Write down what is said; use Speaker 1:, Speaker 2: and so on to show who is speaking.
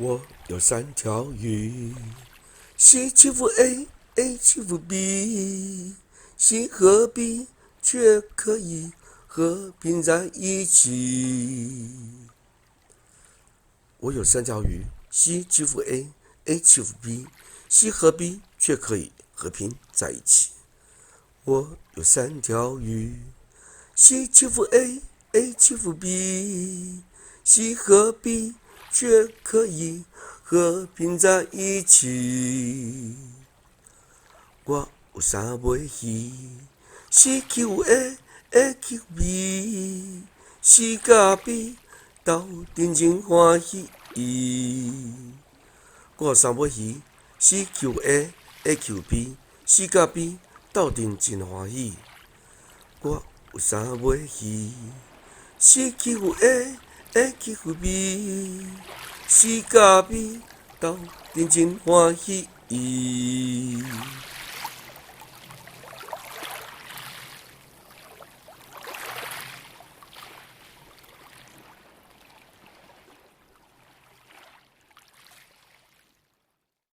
Speaker 1: 我有三条鱼，C 欺负 A，A 欺负 B，C 和 B 却可以和平在一起。我有三条鱼，C 欺负 A，A 欺负 B，C 和 B 却可以和平在一起。我有三条鱼，C 欺负 A，A 欺负 B，C 和 B 却可以和平在一起。我有三尾鱼，C 欺负 A，A 欺负 B，C 甲 B 斗阵真欢喜。我有三尾鱼，C 欺负 A，A 欺负 B，C 甲 B 斗阵真欢喜。我有三尾鱼，C 欺负 A，A 欺负 B，C 甲 B 斗阵真欢喜。